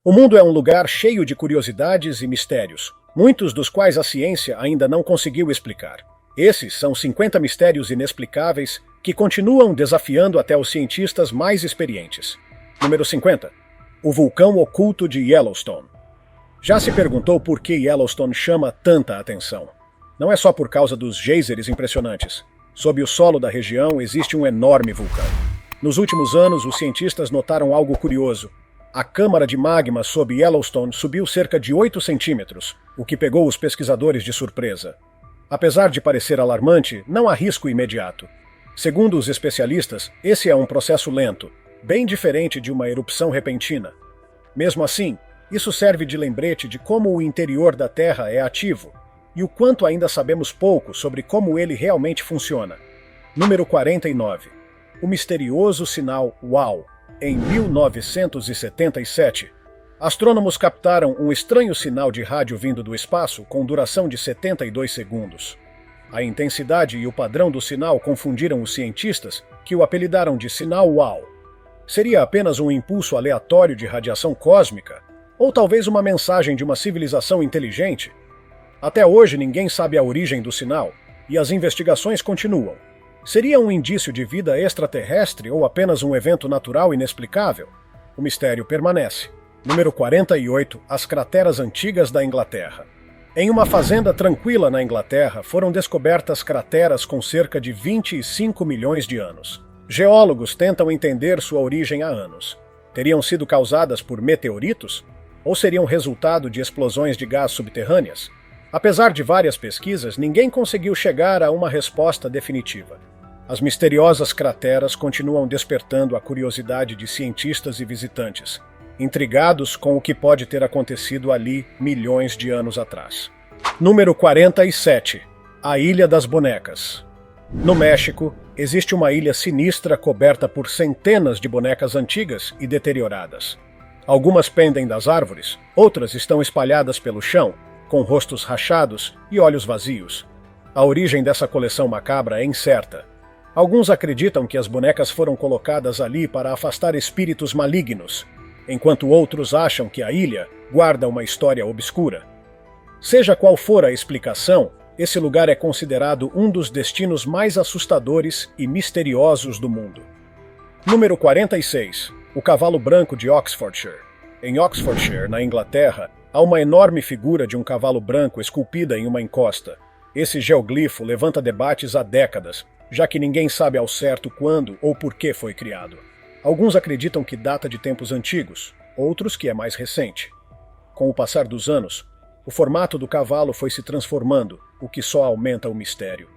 O mundo é um lugar cheio de curiosidades e mistérios, muitos dos quais a ciência ainda não conseguiu explicar. Esses são 50 mistérios inexplicáveis que continuam desafiando até os cientistas mais experientes. Número 50. O vulcão oculto de Yellowstone. Já se perguntou por que Yellowstone chama tanta atenção? Não é só por causa dos geysers impressionantes. Sob o solo da região existe um enorme vulcão. Nos últimos anos, os cientistas notaram algo curioso. A câmara de magma sob Yellowstone subiu cerca de 8 centímetros, o que pegou os pesquisadores de surpresa. Apesar de parecer alarmante, não há risco imediato. Segundo os especialistas, esse é um processo lento, bem diferente de uma erupção repentina. Mesmo assim, isso serve de lembrete de como o interior da Terra é ativo e o quanto ainda sabemos pouco sobre como ele realmente funciona. Número 49. O misterioso sinal WOW. Em 1977, astrônomos captaram um estranho sinal de rádio vindo do espaço com duração de 72 segundos. A intensidade e o padrão do sinal confundiram os cientistas, que o apelidaram de sinal WOW. Seria apenas um impulso aleatório de radiação cósmica? Ou talvez uma mensagem de uma civilização inteligente? Até hoje ninguém sabe a origem do sinal, e as investigações continuam. Seria um indício de vida extraterrestre ou apenas um evento natural inexplicável? O mistério permanece. Número 48. As crateras antigas da Inglaterra. Em uma fazenda tranquila na Inglaterra, foram descobertas crateras com cerca de 25 milhões de anos. Geólogos tentam entender sua origem há anos. Teriam sido causadas por meteoritos? Ou seriam resultado de explosões de gás subterrâneas? Apesar de várias pesquisas, ninguém conseguiu chegar a uma resposta definitiva. As misteriosas crateras continuam despertando a curiosidade de cientistas e visitantes, intrigados com o que pode ter acontecido ali milhões de anos atrás. Número 47. A Ilha das Bonecas. No México, existe uma ilha sinistra coberta por centenas de bonecas antigas e deterioradas. Algumas pendem das árvores, outras estão espalhadas pelo chão, com rostos rachados e olhos vazios. A origem dessa coleção macabra é incerta. Alguns acreditam que as bonecas foram colocadas ali para afastar espíritos malignos, enquanto outros acham que a ilha guarda uma história obscura. Seja qual for a explicação, esse lugar é considerado um dos destinos mais assustadores e misteriosos do mundo. Número 46. O cavalo branco de Oxfordshire. Em Oxfordshire, na Inglaterra, há uma enorme figura de um cavalo branco esculpida em uma encosta. Esse geoglifo levanta debates há décadas, já que ninguém sabe ao certo quando ou por que foi criado. Alguns acreditam que data de tempos antigos, outros que é mais recente. Com o passar dos anos, o formato do cavalo foi se transformando, o que só aumenta o mistério.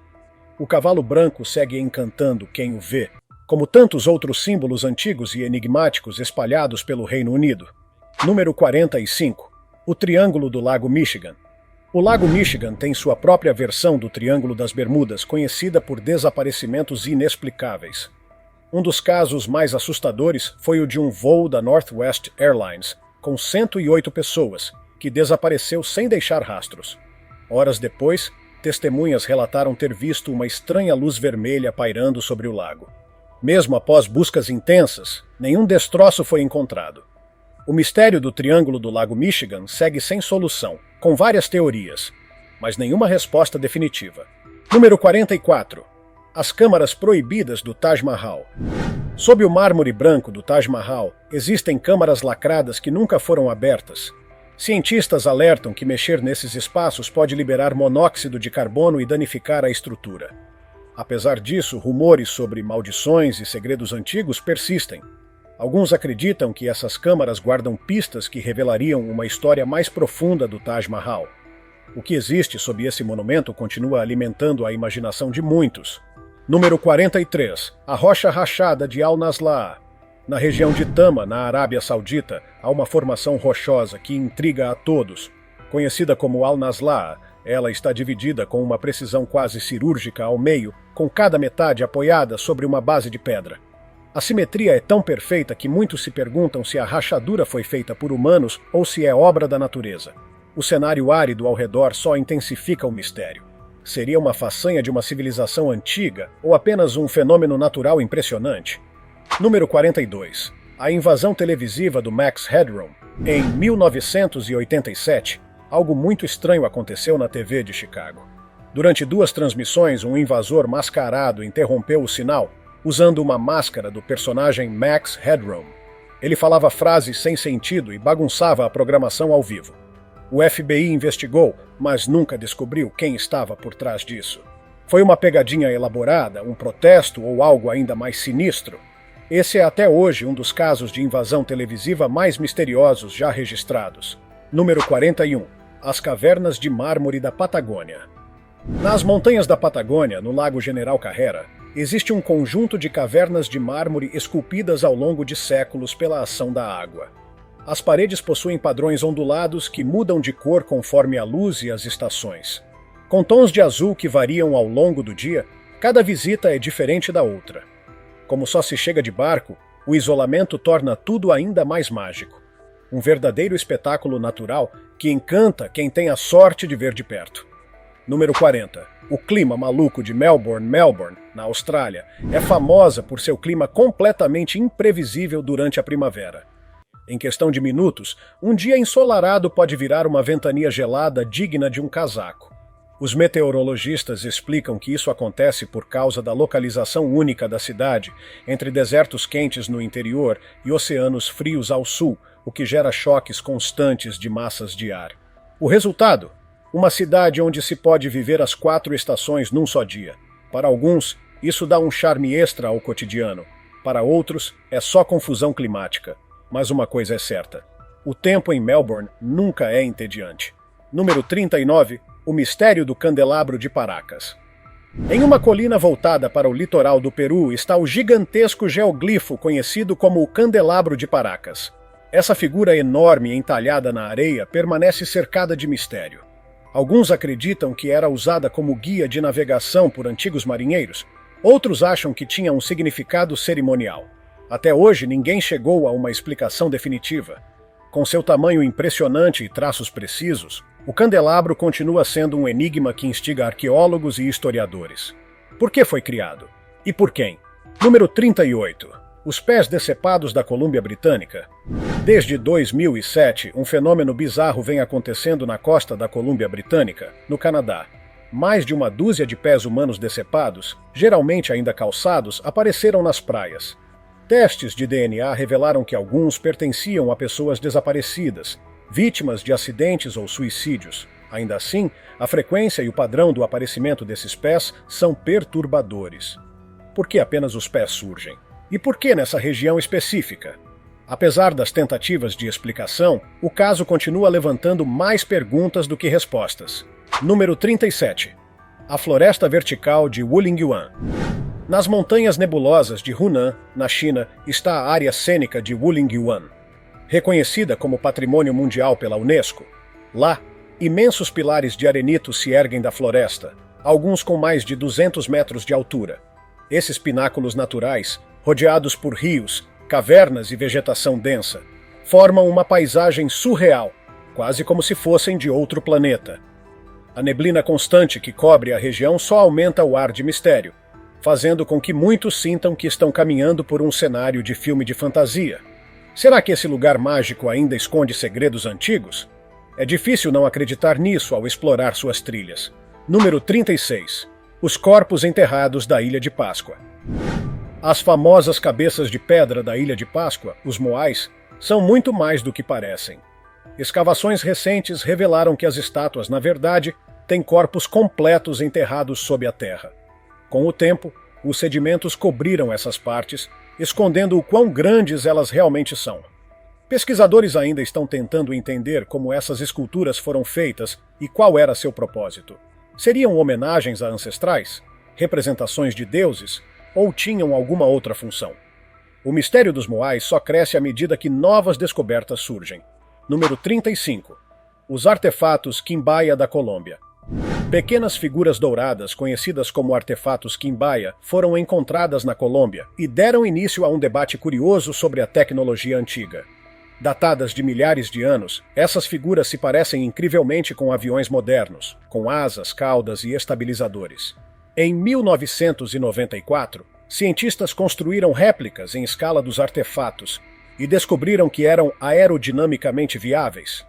O cavalo branco segue encantando quem o vê, como tantos outros símbolos antigos e enigmáticos espalhados pelo Reino Unido. Número 45. O Triângulo do Lago Michigan. O Lago Michigan tem sua própria versão do Triângulo das Bermudas, conhecida por desaparecimentos inexplicáveis. Um dos casos mais assustadores foi o de um voo da Northwest Airlines, com 108 pessoas, que desapareceu sem deixar rastros. Horas depois, testemunhas relataram ter visto uma estranha luz vermelha pairando sobre o lago. Mesmo após buscas intensas, nenhum destroço foi encontrado. O mistério do Triângulo do Lago Michigan segue sem solução, com várias teorias, mas nenhuma resposta definitiva. Número 44. As câmaras proibidas do Taj Mahal. Sob o mármore branco do Taj Mahal, existem câmaras lacradas que nunca foram abertas. Cientistas alertam que mexer nesses espaços pode liberar monóxido de carbono e danificar a estrutura. Apesar disso, rumores sobre maldições e segredos antigos persistem. Alguns acreditam que essas câmaras guardam pistas que revelariam uma história mais profunda do Taj Mahal. O que existe sob esse monumento continua alimentando a imaginação de muitos. Número 43. A Rocha Rachada de Al-Nazlaa. Na região de Tama, na Arábia Saudita, há uma formação rochosa que intriga a todos. Conhecida como Al-Nazlaa, ela está dividida com uma precisão quase cirúrgica ao meio, com cada metade apoiada sobre uma base de pedra. A simetria é tão perfeita que muitos se perguntam se a rachadura foi feita por humanos ou se é obra da natureza. O cenário árido ao redor só intensifica o mistério. Seria uma façanha de uma civilização antiga ou apenas um fenômeno natural impressionante? Número 42. A invasão televisiva do Max Headroom. Em 1987, algo muito estranho aconteceu na TV de Chicago. Durante 2 transmissões, um invasor mascarado interrompeu o sinal usando uma máscara do personagem Max Headroom. Ele falava frases sem sentido e bagunçava a programação ao vivo. O FBI investigou, mas nunca descobriu quem estava por trás disso. Foi uma pegadinha elaborada, um protesto ou algo ainda mais sinistro? Esse é até hoje um dos casos de invasão televisiva mais misteriosos já registrados. Número 41. As Cavernas de Mármore da Patagônia. Nas montanhas da Patagônia, no Lago General Carrera, existe um conjunto de cavernas de mármore esculpidas ao longo de séculos pela ação da água. As paredes possuem padrões ondulados que mudam de cor conforme a luz e as estações. Com tons de azul que variam ao longo do dia, cada visita é diferente da outra. Como só se chega de barco, o isolamento torna tudo ainda mais mágico. Um verdadeiro espetáculo natural que encanta quem tem a sorte de ver de perto. Número 40. O clima maluco de Melbourne, na Austrália, é famosa por seu clima completamente imprevisível durante a primavera. Em questão de minutos, um dia ensolarado pode virar uma ventania gelada digna de um casaco. Os meteorologistas explicam que isso acontece por causa da localização única da cidade, entre desertos quentes no interior e oceanos frios ao sul, o que gera choques constantes de massas de ar. O resultado? Uma cidade onde se pode viver as 4 estações num só dia. Para alguns, isso dá um charme extra ao cotidiano. Para outros, é só confusão climática. Mas uma coisa é certa: o tempo em Melbourne nunca é entediante. Número 39. O mistério do candelabro de Paracas. Em uma colina voltada para o litoral do Peru está o gigantesco geoglifo conhecido como o candelabro de Paracas. Essa figura enorme entalhada na areia permanece cercada de mistério. Alguns acreditam que era usada como guia de navegação por antigos marinheiros, outros acham que tinha um significado cerimonial. Até hoje ninguém chegou a uma explicação definitiva. Com seu tamanho impressionante e traços precisos, o candelabro continua sendo um enigma que instiga arqueólogos e historiadores. Por que foi criado? E por quem? Número 38. Os pés decepados da Colômbia Britânica. Desde 2007, um fenômeno bizarro vem acontecendo na costa da Colômbia Britânica, no Canadá. Mais de uma dúzia de pés humanos decepados, geralmente ainda calçados, apareceram nas praias. Testes de DNA revelaram que alguns pertenciam a pessoas desaparecidas, vítimas de acidentes ou suicídios. Ainda assim, a frequência e o padrão do aparecimento desses pés são perturbadores. Por que apenas os pés surgem? E por que nessa região específica? Apesar das tentativas de explicação, o caso continua levantando mais perguntas do que respostas. Número 37. A Floresta Vertical de Wulingyuan. Nas montanhas nebulosas de Hunan, na China, está a área cênica de Wulingyuan. Reconhecida como Patrimônio Mundial pela Unesco, lá, imensos pilares de arenito se erguem da floresta, alguns com mais de 200 metros de altura. Esses pináculos naturais, rodeados por rios, cavernas e vegetação densa, formam uma paisagem surreal, quase como se fossem de outro planeta. A neblina constante que cobre a região só aumenta o ar de mistério, fazendo com que muitos sintam que estão caminhando por um cenário de filme de fantasia. Será que esse lugar mágico ainda esconde segredos antigos? É difícil não acreditar nisso ao explorar suas trilhas. Número 36. Os corpos enterrados da Ilha de Páscoa. As famosas cabeças de pedra da Ilha de Páscoa, os moais, são muito mais do que parecem. Escavações recentes revelaram que as estátuas, na verdade, têm corpos completos enterrados sob a terra. Com o tempo, os sedimentos cobriram essas partes, escondendo o quão grandes elas realmente são. Pesquisadores ainda estão tentando entender como essas esculturas foram feitas e qual era seu propósito. Seriam homenagens a ancestrais? Representações de deuses? Ou tinham alguma outra função? O mistério dos moais só cresce à medida que novas descobertas surgem. Número 35. Os artefatos Quimbaya da Colômbia. Pequenas figuras douradas, conhecidas como artefatos Quimbaya, foram encontradas na Colômbia e deram início a um debate curioso sobre a tecnologia antiga. Datadas de milhares de anos, essas figuras se parecem incrivelmente com aviões modernos, com asas, caudas e estabilizadores. Em 1994, cientistas construíram réplicas em escala dos artefatos e descobriram que eram aerodinamicamente viáveis.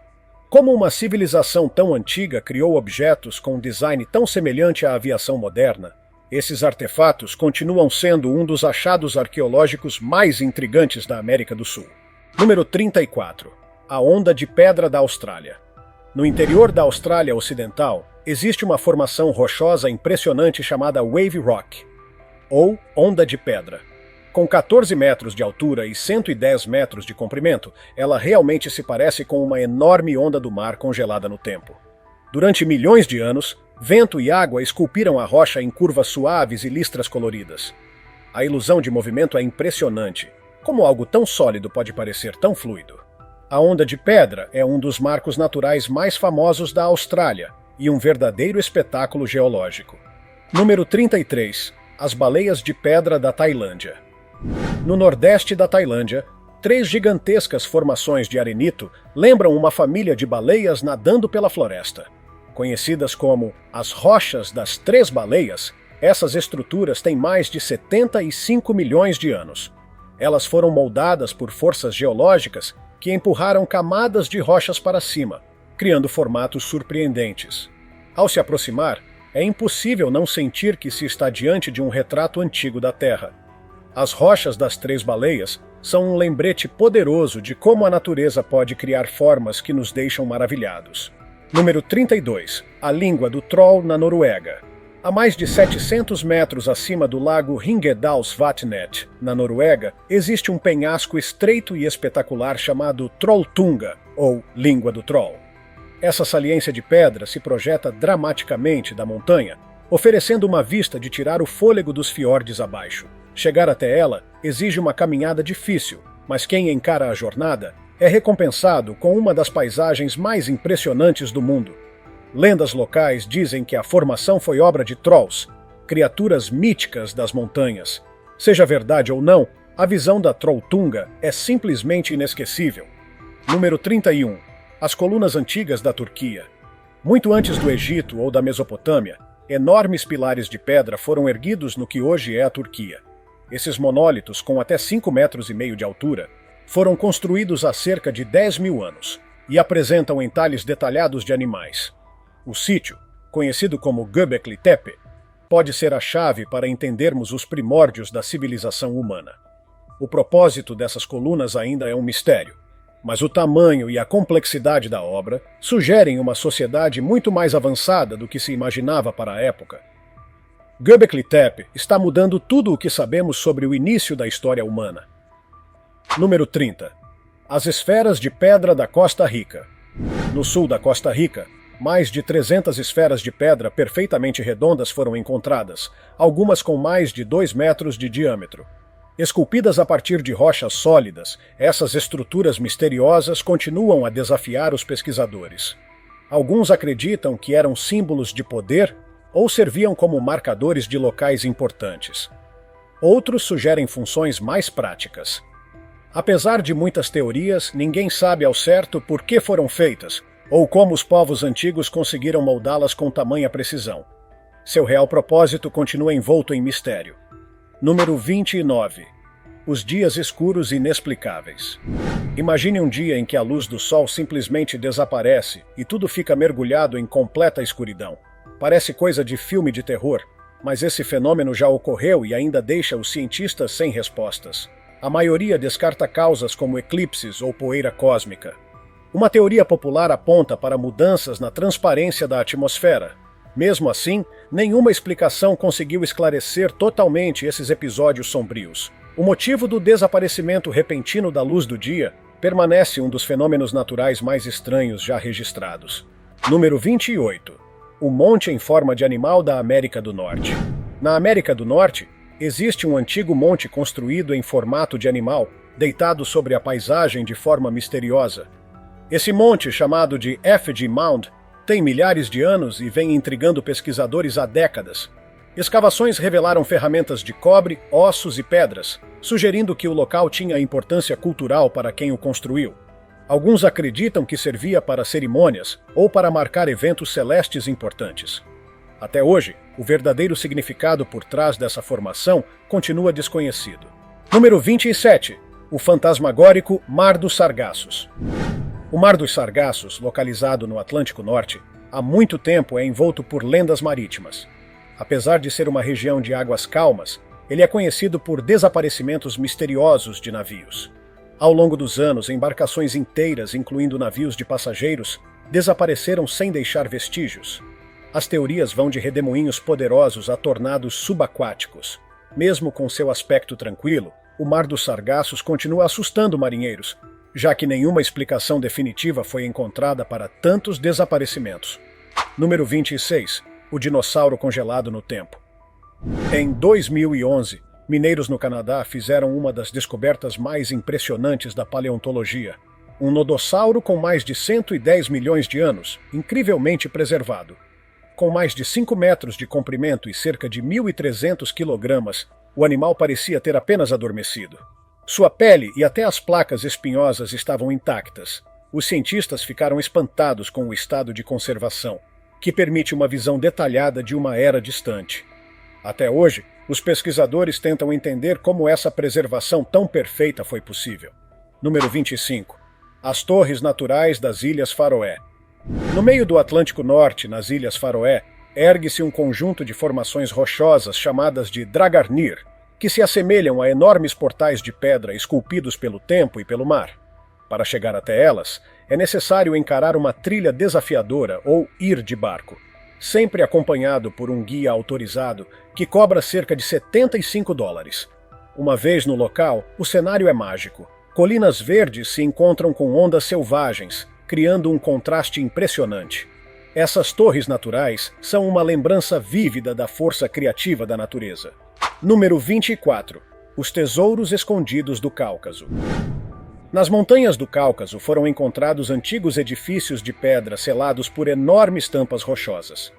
Como uma civilização tão antiga criou objetos com um design tão semelhante à aviação moderna, esses artefatos continuam sendo um dos achados arqueológicos mais intrigantes da América do Sul. Número 34. A Onda de Pedra da Austrália. No interior da Austrália Ocidental, existe uma formação rochosa impressionante chamada Wave Rock, ou Onda de Pedra. Com 14 metros de altura e 110 metros de comprimento, ela realmente se parece com uma enorme onda do mar congelada no tempo. Durante milhões de anos, vento e água esculpiram a rocha em curvas suaves e listras coloridas. A ilusão de movimento é impressionante. Como algo tão sólido pode parecer tão fluido? A Onda de Pedra é um dos marcos naturais mais famosos da Austrália e um verdadeiro espetáculo geológico. Número 33. As Baleias de Pedra da Tailândia. No nordeste da Tailândia, 3 gigantescas formações de arenito lembram uma família de baleias nadando pela floresta. Conhecidas como as Rochas das Três Baleias, essas estruturas têm mais de 75 milhões de anos. Elas foram moldadas por forças geológicas que empurraram camadas de rochas para cima, criando formatos surpreendentes. Ao se aproximar, é impossível não sentir que se está diante de um retrato antigo da Terra. As Rochas das Três Baleias são um lembrete poderoso de como a natureza pode criar formas que nos deixam maravilhados. Número 32. A Língua do Troll na Noruega. A mais de 700 metros acima do lago Ringedalsvatnet, na Noruega, existe um penhasco estreito e espetacular chamado Trolltunga, ou Língua do Troll. Essa saliência de pedra se projeta dramaticamente da montanha, oferecendo uma vista de tirar o fôlego dos fiordes abaixo. Chegar até ela exige uma caminhada difícil, mas quem encara a jornada é recompensado com uma das paisagens mais impressionantes do mundo. Lendas locais dizem que a formação foi obra de trolls, criaturas míticas das montanhas. Seja verdade ou não, a visão da Trolltunga é simplesmente inesquecível. Número 31. As colunas antigas da Turquia. Muito antes do Egito ou da Mesopotâmia, enormes pilares de pedra foram erguidos no que hoje é a Turquia. Esses monólitos, com até 5,5 metros de altura, foram construídos há cerca de 10 mil anos e apresentam entalhes detalhados de animais. O sítio, conhecido como Göbekli Tepe, pode ser a chave para entendermos os primórdios da civilização humana. O propósito dessas colunas ainda é um mistério, mas o tamanho e a complexidade da obra sugerem uma sociedade muito mais avançada do que se imaginava para a época. Göbekli Tepe está mudando tudo o que sabemos sobre o início da história humana. Número 30. As esferas de pedra da Costa Rica. No sul da Costa Rica, mais de 300 esferas de pedra perfeitamente redondas foram encontradas, algumas com mais de 2 metros de diâmetro. Esculpidas a partir de rochas sólidas, essas estruturas misteriosas continuam a desafiar os pesquisadores. Alguns acreditam que eram símbolos de poder ou serviam como marcadores de locais importantes. Outros sugerem funções mais práticas. Apesar de muitas teorias, ninguém sabe ao certo por que foram feitas, ou como os povos antigos conseguiram moldá-las com tamanha precisão. Seu real propósito continua envolto em mistério. Número 29. Os dias escuros inexplicáveis. Imagine um dia em que a luz do sol simplesmente desaparece e tudo fica mergulhado em completa escuridão. Parece coisa de filme de terror, mas esse fenômeno já ocorreu e ainda deixa os cientistas sem respostas. A maioria descarta causas como eclipses ou poeira cósmica. Uma teoria popular aponta para mudanças na transparência da atmosfera. Mesmo assim, nenhuma explicação conseguiu esclarecer totalmente esses episódios sombrios. O motivo do desaparecimento repentino da luz do dia permanece um dos fenômenos naturais mais estranhos já registrados. Número 28. O monte em forma de animal da América do Norte. Na América do Norte, existe um antigo monte construído em formato de animal, deitado sobre a paisagem de forma misteriosa. Esse monte, chamado de Effigy Mound, tem milhares de anos e vem intrigando pesquisadores há décadas. Escavações revelaram ferramentas de cobre, ossos e pedras, sugerindo que o local tinha importância cultural para quem o construiu. Alguns acreditam que servia para cerimônias ou para marcar eventos celestes importantes. Até hoje, o verdadeiro significado por trás dessa formação continua desconhecido. Número 27. O fantasmagórico Mar dos Sargassos. O Mar dos Sargassos, localizado no Atlântico Norte, há muito tempo é envolto por lendas marítimas. Apesar de ser uma região de águas calmas, ele é conhecido por desaparecimentos misteriosos de navios. Ao longo dos anos, embarcações inteiras, incluindo navios de passageiros, desapareceram sem deixar vestígios. As teorias vão de redemoinhos poderosos a tornados subaquáticos. Mesmo com seu aspecto tranquilo, o Mar dos Sargassos continua assustando marinheiros, já que nenhuma explicação definitiva foi encontrada para tantos desaparecimentos. Número 26. O dinossauro congelado no tempo. Em 2011, mineiros no Canadá fizeram uma das descobertas mais impressionantes da paleontologia. Um nodossauro com mais de 110 milhões de anos, incrivelmente preservado. Com mais de 5 metros de comprimento e cerca de 1.300 quilogramas, o animal parecia ter apenas adormecido. Sua pele e até as placas espinhosas estavam intactas. Os cientistas ficaram espantados com o estado de conservação, que permite uma visão detalhada de uma era distante. Até hoje, os pesquisadores tentam entender como essa preservação tão perfeita foi possível. Número 25. As Torres Naturais das Ilhas Faroé. No meio do Atlântico Norte, nas Ilhas Faroé, ergue-se um conjunto de formações rochosas chamadas de Dragarnir, que se assemelham a enormes portais de pedra esculpidos pelo tempo e pelo mar. Para chegar até elas, é necessário encarar uma trilha desafiadora ou ir de barco, sempre acompanhado por um guia autorizado que cobra cerca de $75. Uma vez no local, o cenário é mágico. Colinas verdes se encontram com ondas selvagens, criando um contraste impressionante. Essas torres naturais são uma lembrança vívida da força criativa da natureza. Número 24. Os tesouros escondidos do Cáucaso. Nas montanhas do Cáucaso foram encontrados antigos edifícios de pedra selados por enormes tampas rochosas.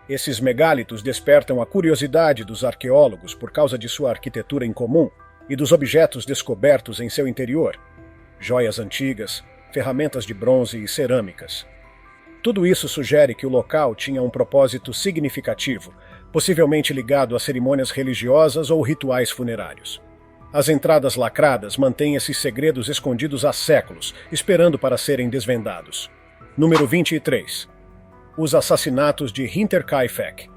Esses megálitos despertam a curiosidade dos arqueólogos por causa de sua arquitetura incomum e dos objetos descobertos em seu interior. Joias antigas, ferramentas de bronze e cerâmicas. Tudo isso sugere que o local tinha um propósito significativo, possivelmente ligado a cerimônias religiosas ou rituais funerários. As entradas lacradas mantêm esses segredos escondidos há séculos, esperando para serem desvendados. Número 23. Os assassinatos de Hinterkaifeck.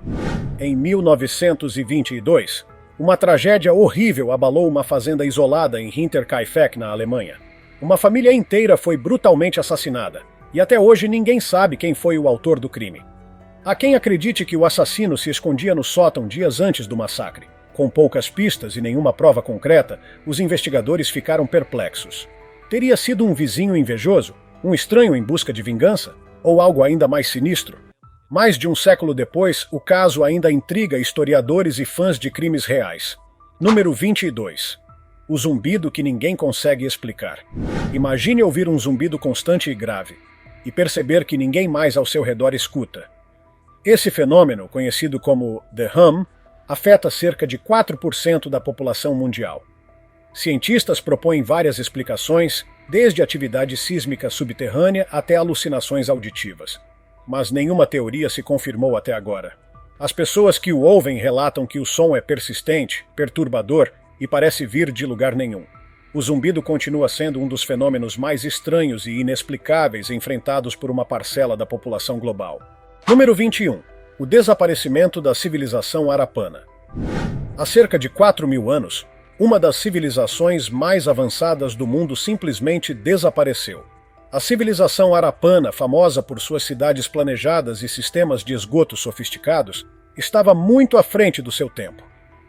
Em 1922, uma tragédia horrível abalou uma fazenda isolada em Hinterkaifeck, na Alemanha. Uma família inteira foi brutalmente assassinada, e até hoje ninguém sabe quem foi o autor do crime. Há quem acredite que o assassino se escondia no sótão dias antes do massacre. Com poucas pistas e nenhuma prova concreta, os investigadores ficaram perplexos. Teria sido um vizinho invejoso? Um estranho em busca de vingança? Ou algo ainda mais sinistro? Mais de um século depois, o caso ainda intriga historiadores e fãs de crimes reais. Número 22. O zumbido que ninguém consegue explicar. Imagine ouvir um zumbido constante e grave, e perceber que ninguém mais ao seu redor escuta. Esse fenômeno, conhecido como The Hum, afeta cerca de 4% da população mundial. Cientistas propõem várias explicações, desde atividade sísmica subterrânea até alucinações auditivas. Mas nenhuma teoria se confirmou até agora. As pessoas que o ouvem relatam que o som é persistente, perturbador e parece vir de lugar nenhum. O zumbido continua sendo um dos fenômenos mais estranhos e inexplicáveis enfrentados por uma parcela da população global. Número 21. O desaparecimento da civilização Harapana. Há cerca de 4.000 anos, uma das civilizações mais avançadas do mundo simplesmente desapareceu. A civilização Harapana, famosa por suas cidades planejadas e sistemas de esgoto sofisticados, estava muito à frente do seu tempo.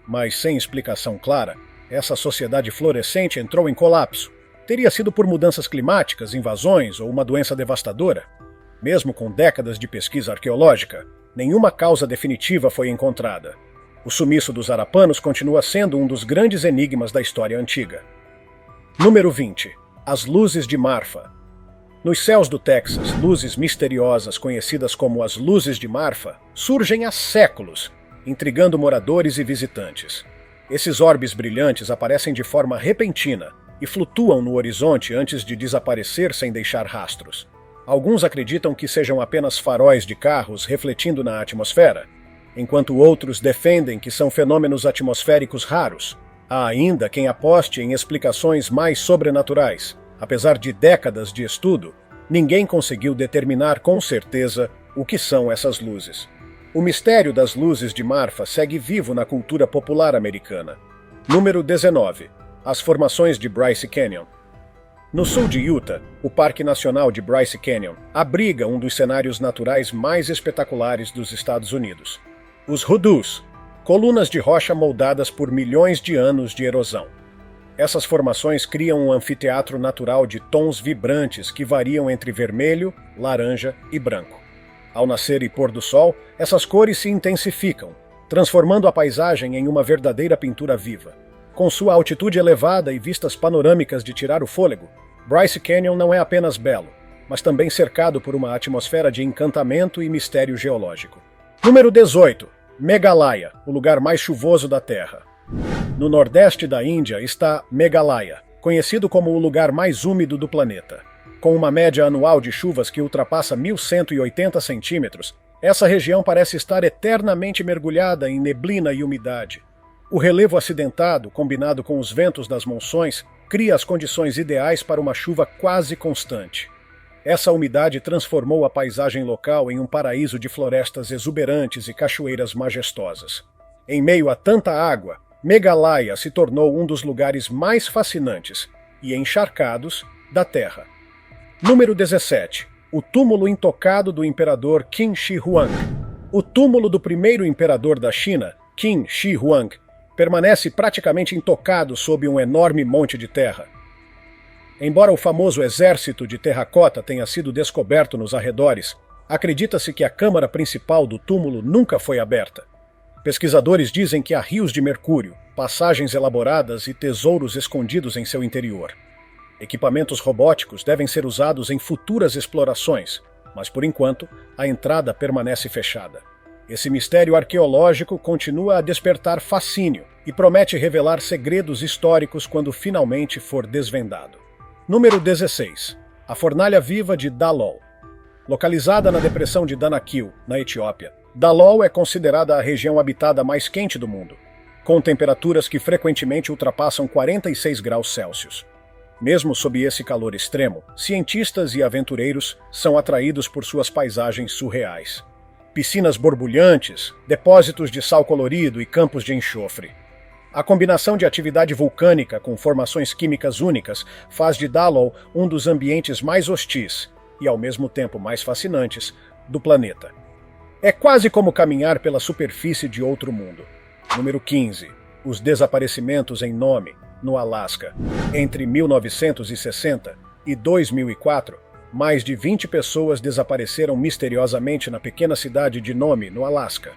Mas sem explicação clara, essa sociedade florescente entrou em colapso. Teria sido por mudanças climáticas, invasões ou uma doença devastadora? Mesmo com décadas de pesquisa arqueológica, nenhuma causa definitiva foi encontrada. O sumiço dos harapanos continua sendo um dos grandes enigmas da história antiga. Número 20. As luzes de Marfa. Nos céus do Texas, luzes misteriosas conhecidas como as luzes de Marfa surgem há séculos, intrigando moradores e visitantes. Esses orbes brilhantes aparecem de forma repentina e flutuam no horizonte antes de desaparecer sem deixar rastros. Alguns acreditam que sejam apenas faróis de carros refletindo na atmosfera, enquanto outros defendem que são fenômenos atmosféricos raros, Há ainda quem aposte em explicações mais sobrenaturais. Apesar de décadas de estudo, ninguém conseguiu determinar com certeza o que são essas luzes. O mistério das luzes de Marfa segue vivo na cultura popular americana. Número 19. As formações de Bryce Canyon. No sul de Utah, o Parque Nacional de Bryce Canyon abriga um dos cenários naturais mais espetaculares dos Estados Unidos. Os Hoodoos, colunas de rocha moldadas por milhões de anos de erosão. Essas formações criam um anfiteatro natural de tons vibrantes que variam entre vermelho, laranja e branco. Ao nascer e pôr do sol, essas cores se intensificam, transformando a paisagem em uma verdadeira pintura viva. Com sua altitude elevada e vistas panorâmicas de tirar o fôlego, Bryce Canyon não é apenas belo, mas também cercado por uma atmosfera de encantamento e mistério geológico. Número 18. Meghalaya, o lugar mais chuvoso da Terra. No nordeste da Índia está Meghalaya, conhecido como o lugar mais úmido do planeta. Com uma média anual de chuvas que ultrapassa 1.180 centímetros, essa região parece estar eternamente mergulhada em neblina e umidade. O relevo acidentado, combinado com os ventos das monções, cria as condições ideais para uma chuva quase constante. Essa umidade transformou a paisagem local em um paraíso de florestas exuberantes e cachoeiras majestosas. Em meio a tanta água, Meghalaya se tornou um dos lugares mais fascinantes e encharcados da Terra. Número 17. O túmulo intocado do imperador Qin Shi Huang. O túmulo do primeiro imperador da China, Qin Shi Huang, permanece praticamente intocado sob um enorme monte de terra. Embora o famoso exército de terracota tenha sido descoberto nos arredores, acredita-se que a câmara principal do túmulo nunca foi aberta. Pesquisadores dizem que há rios de mercúrio, passagens elaboradas e tesouros escondidos em seu interior. Equipamentos robóticos devem ser usados em futuras explorações, mas por enquanto a entrada permanece fechada. Esse mistério arqueológico continua a despertar fascínio e promete revelar segredos históricos quando finalmente for desvendado. Número 16. A fornalha viva de Dalol. Localizada na depressão de Danakil, na Etiópia, Dalol é considerada a região habitada mais quente do mundo, com temperaturas que frequentemente ultrapassam 46 graus Celsius. Mesmo sob esse calor extremo, cientistas e aventureiros são atraídos por suas paisagens surreais. Piscinas borbulhantes, depósitos de sal colorido e campos de enxofre. A combinação de atividade vulcânica com formações químicas únicas faz de Dalol um dos ambientes mais hostis e, ao mesmo tempo, mais fascinantes do planeta. É quase como caminhar pela superfície de outro mundo. Número 15. Os desaparecimentos em Nome, no Alasca. Entre 1960 e 2004, mais de 20 pessoas desapareceram misteriosamente na pequena cidade de Nome, no Alasca.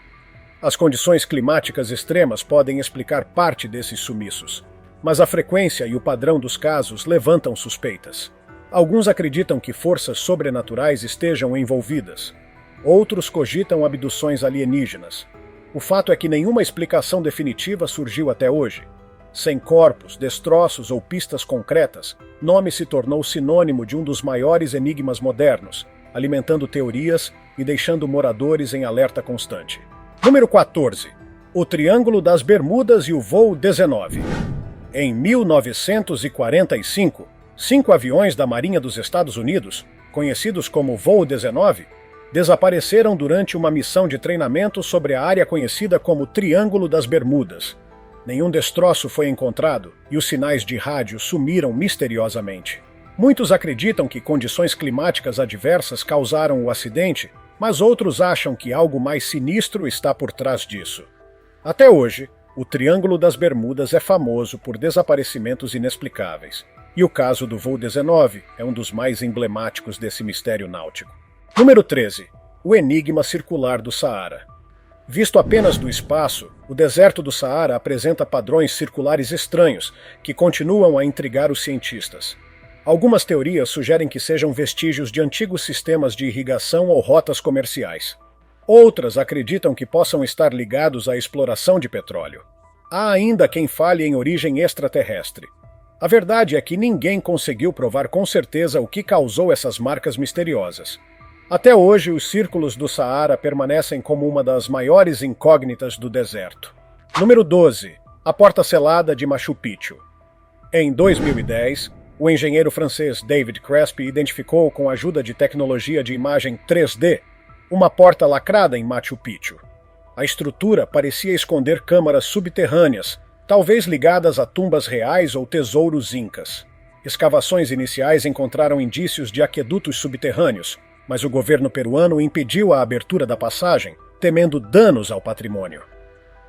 As condições climáticas extremas podem explicar parte desses sumiços, mas a frequência e o padrão dos casos levantam suspeitas. Alguns acreditam que forças sobrenaturais estejam envolvidas. Outros cogitam abduções alienígenas. O fato é que nenhuma explicação definitiva surgiu até hoje. Sem corpos, destroços ou pistas concretas, Nome se tornou sinônimo de um dos maiores enigmas modernos, alimentando teorias e deixando moradores em alerta constante. Número 14. O Triângulo das Bermudas e o voo 19. Em 1945, 5 aviões da Marinha dos Estados Unidos, conhecidos como Voo 19, desapareceram durante uma missão de treinamento sobre a área conhecida como Triângulo das Bermudas. Nenhum destroço foi encontrado e os sinais de rádio sumiram misteriosamente. Muitos acreditam que condições climáticas adversas causaram o acidente, mas outros acham que algo mais sinistro está por trás disso. Até hoje, o Triângulo das Bermudas é famoso por desaparecimentos inexplicáveis, e o caso do voo 19 é um dos mais emblemáticos desse mistério náutico. Número 13. O enigma circular do Saara. Visto apenas do espaço, o deserto do Saara apresenta padrões circulares estranhos que continuam a intrigar os cientistas. Algumas teorias sugerem que sejam vestígios de antigos sistemas de irrigação ou rotas comerciais. Outras acreditam que possam estar ligados à exploração de petróleo. Há ainda quem fale em origem extraterrestre. A verdade é que ninguém conseguiu provar com certeza o que causou essas marcas misteriosas. Até hoje, os círculos do Saara permanecem como uma das maiores incógnitas do deserto. Número 12. A porta selada de Machu Picchu. Em 2010, o engenheiro francês David Crespi identificou, com a ajuda de tecnologia de imagem 3D, uma porta lacrada em Machu Picchu. A estrutura parecia esconder câmaras subterrâneas, talvez ligadas a tumbas reais ou tesouros incas. Escavações iniciais encontraram indícios de aquedutos subterrâneos, mas o governo peruano impediu a abertura da passagem, temendo danos ao patrimônio.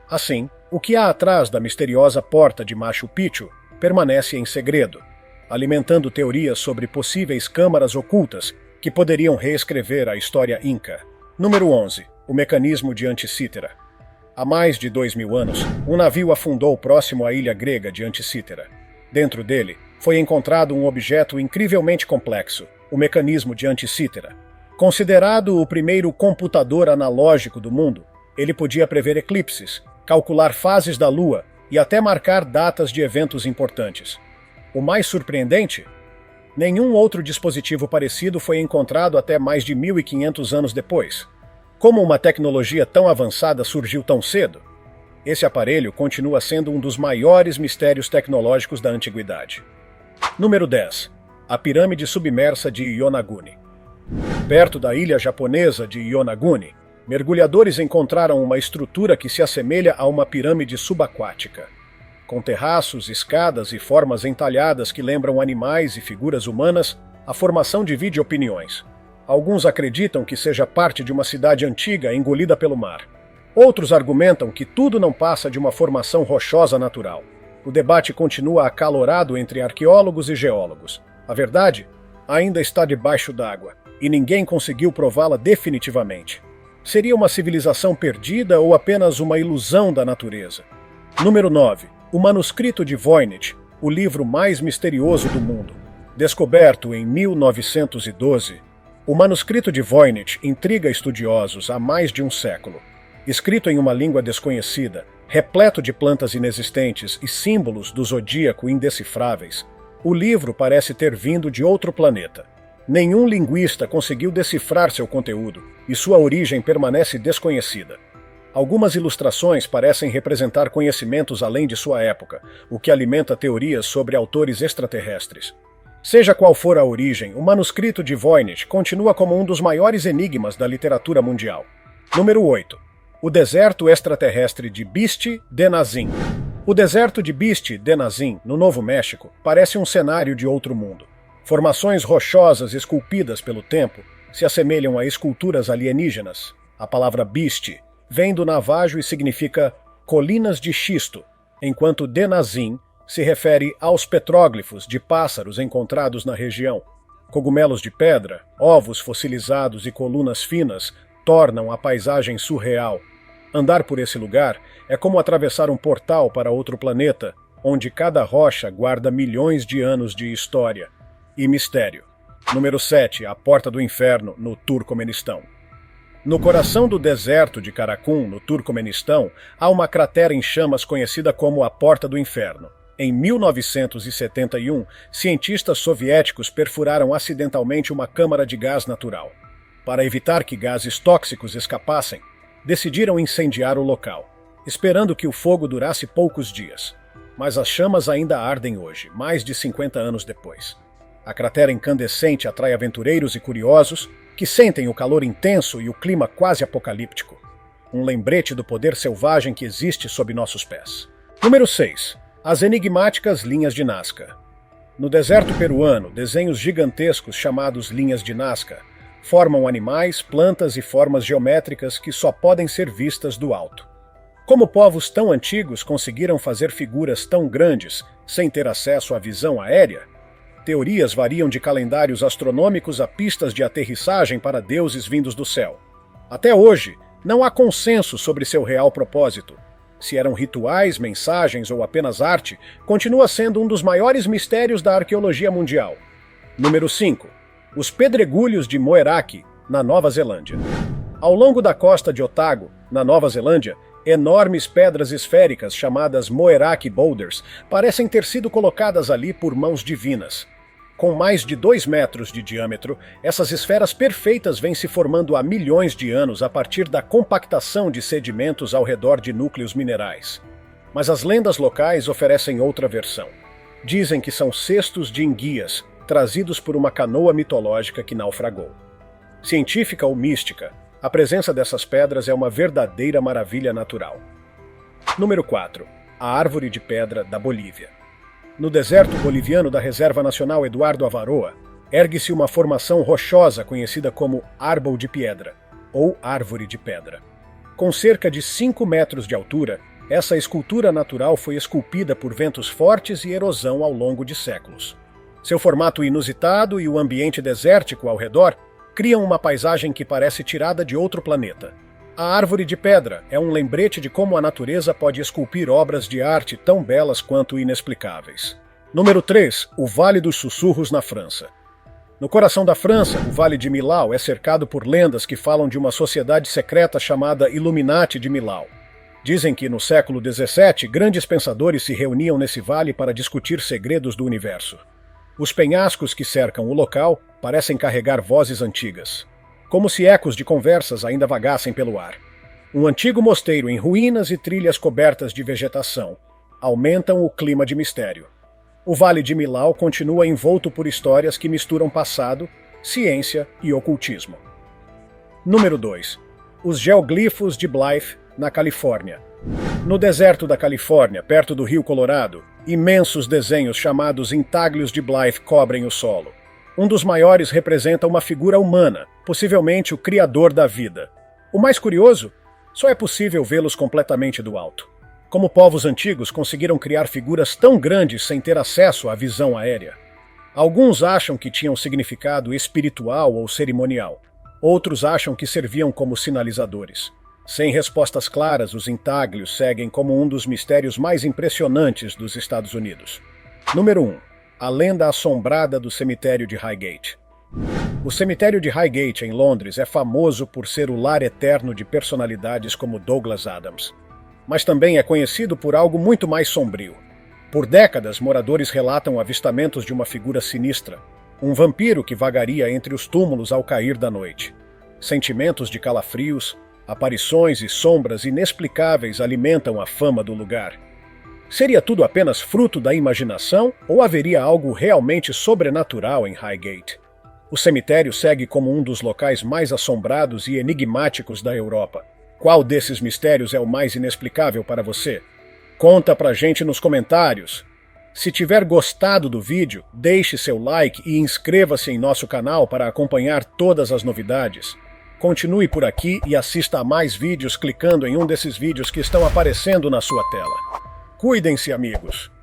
Assim, o que há atrás da misteriosa porta de Machu Picchu permanece em segredo, alimentando teorias sobre possíveis câmaras ocultas que poderiam reescrever a história inca. Número 11. O mecanismo de Anticítera. Há mais de 2000 anos, um navio afundou próximo à ilha grega de Anticítera. Dentro dele, foi encontrado um objeto incrivelmente complexo, o mecanismo de Anticítera. Considerado o primeiro computador analógico do mundo, ele podia prever eclipses, calcular fases da Lua e até marcar datas de eventos importantes. O mais surpreendente? Nenhum outro dispositivo parecido foi encontrado até mais de 1500 anos depois. Como uma tecnologia tão avançada surgiu tão cedo? Esse aparelho continua sendo um dos maiores mistérios tecnológicos da antiguidade. Número 10. A pirâmide submersa de Yonaguni. Perto da ilha japonesa de Yonaguni, mergulhadores encontraram uma estrutura que se assemelha a uma pirâmide subaquática, com terraços, escadas e formas entalhadas que lembram animais e figuras humanas. A formação divide opiniões. Alguns acreditam que seja parte de uma cidade antiga engolida pelo mar. Outros argumentam que tudo não passa de uma formação rochosa natural. O debate continua acalorado entre arqueólogos e geólogos. A verdade ainda está debaixo d'água, e ninguém conseguiu prová-la definitivamente. Seria uma civilização perdida ou apenas uma ilusão da natureza? Número 9. O manuscrito de Voynich, o livro mais misterioso do mundo. Descoberto em 1912, o manuscrito de Voynich intriga estudiosos há mais de um século. Escrito em uma língua desconhecida, repleto de plantas inexistentes e símbolos do zodíaco indecifráveis, o livro parece ter vindo de outro planeta. Nenhum linguista conseguiu decifrar seu conteúdo, e sua origem permanece desconhecida. Algumas ilustrações parecem representar conhecimentos além de sua época, o que alimenta teorias sobre autores extraterrestres. Seja qual for a origem, o manuscrito de Voynich continua como um dos maiores enigmas da literatura mundial. Número 8. O deserto extraterrestre de Biste de Nazim. O deserto de Biste de Nazim, no Novo México, parece um cenário de outro mundo. Formações rochosas esculpidas pelo tempo se assemelham a esculturas alienígenas. A palavra Biste vem do navajo e significa colinas de xisto, enquanto Denazim se refere aos petróglifos de pássaros encontrados na região. Cogumelos de pedra, ovos fossilizados e colunas finas tornam a paisagem surreal. Andar por esse lugar é como atravessar um portal para outro planeta, onde cada rocha guarda milhões de anos de história e mistério. Número 7. A Porta do Inferno, no Turcomenistão. No coração do deserto de Karakum, no Turcomenistão, há uma cratera em chamas conhecida como a Porta do Inferno. Em 1971, cientistas soviéticos perfuraram acidentalmente uma câmara de gás natural. Para evitar que gases tóxicos escapassem, decidiram incendiar o local, esperando que o fogo durasse poucos dias. Mas as chamas ainda ardem hoje, mais de 50 anos depois. A cratera incandescente atrai aventureiros e curiosos que sentem o calor intenso e o clima quase apocalíptico. Um lembrete do poder selvagem que existe sob nossos pés. Número 6. As enigmáticas linhas de Nazca. No deserto peruano, desenhos gigantescos chamados linhas de Nazca formam animais, plantas e formas geométricas que só podem ser vistas do alto. Como povos tão antigos conseguiram fazer figuras tão grandes sem ter acesso à visão aérea? Teorias variam de calendários astronômicos a pistas de aterrissagem para deuses vindos do céu. Até hoje, não há consenso sobre seu real propósito. Se eram rituais, mensagens ou apenas arte, continua sendo um dos maiores mistérios da arqueologia mundial. Número 5. Os pedregulhos de Moeraki, na Nova Zelândia. Ao longo da costa de Otago, na Nova Zelândia, enormes pedras esféricas chamadas Moeraki Boulders parecem ter sido colocadas ali por mãos divinas. Com mais de 2 metros de diâmetro, essas esferas perfeitas vêm se formando há milhões de anos a partir da compactação de sedimentos ao redor de núcleos minerais. Mas as lendas locais oferecem outra versão. Dizem que são cestos de enguias, trazidos por uma canoa mitológica que naufragou. Científica ou mística, a presença dessas pedras é uma verdadeira maravilha natural. Número 4. A Árvore de Pedra da Bolívia. No deserto boliviano da Reserva Nacional Eduardo Avaroa, ergue-se uma formação rochosa conhecida como Árbol de Piedra, ou Árvore de Pedra. Com cerca de 5 metros de altura, essa escultura natural foi esculpida por ventos fortes e erosão ao longo de séculos. Seu formato inusitado e o ambiente desértico ao redor criam uma paisagem que parece tirada de outro planeta. A Árvore de Pedra é um lembrete de como a natureza pode esculpir obras de arte tão belas quanto inexplicáveis. Número 3. O Vale dos Sussurros na França. No coração da França, o Vale de Millau é cercado por lendas que falam de uma sociedade secreta chamada Illuminati de Millau. Dizem que, no século XVII, grandes pensadores se reuniam nesse vale para discutir segredos do universo. Os penhascos que cercam o local parecem carregar vozes antigas, como se ecos de conversas ainda vagassem pelo ar. Um antigo mosteiro em ruínas e trilhas cobertas de vegetação aumentam o clima de mistério. O Vale de Millau continua envolto por histórias que misturam passado, ciência e ocultismo. Número 2. Os geoglifos de Blythe, na Califórnia. No deserto da Califórnia, perto do Rio Colorado, imensos desenhos chamados intáglios de Blythe cobrem o solo. Um dos maiores representa uma figura humana, possivelmente o criador da vida. O mais curioso, só é possível vê-los completamente do alto. Como povos antigos conseguiram criar figuras tão grandes sem ter acesso à visão aérea? Alguns acham que tinham significado espiritual ou cerimonial. Outros acham que serviam como sinalizadores. Sem respostas claras, os intáglios seguem como um dos mistérios mais impressionantes dos Estados Unidos. Número 1. A lenda assombrada do cemitério de Highgate. O cemitério de Highgate, em Londres, é famoso por ser o lar eterno de personalidades como Douglas Adams. Mas também é conhecido por algo muito mais sombrio. Por décadas, moradores relatam avistamentos de uma figura sinistra, um vampiro que vagaria entre os túmulos ao cair da noite. Sentimentos de calafrios, aparições e sombras inexplicáveis alimentam a fama do lugar. Seria tudo apenas fruto da imaginação ou haveria algo realmente sobrenatural em Highgate? O cemitério segue como um dos locais mais assombrados e enigmáticos da Europa. Qual desses mistérios é o mais inexplicável para você? Conta pra gente nos comentários. Se tiver gostado do vídeo, deixe seu like e inscreva-se em nosso canal para acompanhar todas as novidades. Continue por aqui e assista a mais vídeos clicando em um desses vídeos que estão aparecendo na sua tela. Cuidem-se, amigos!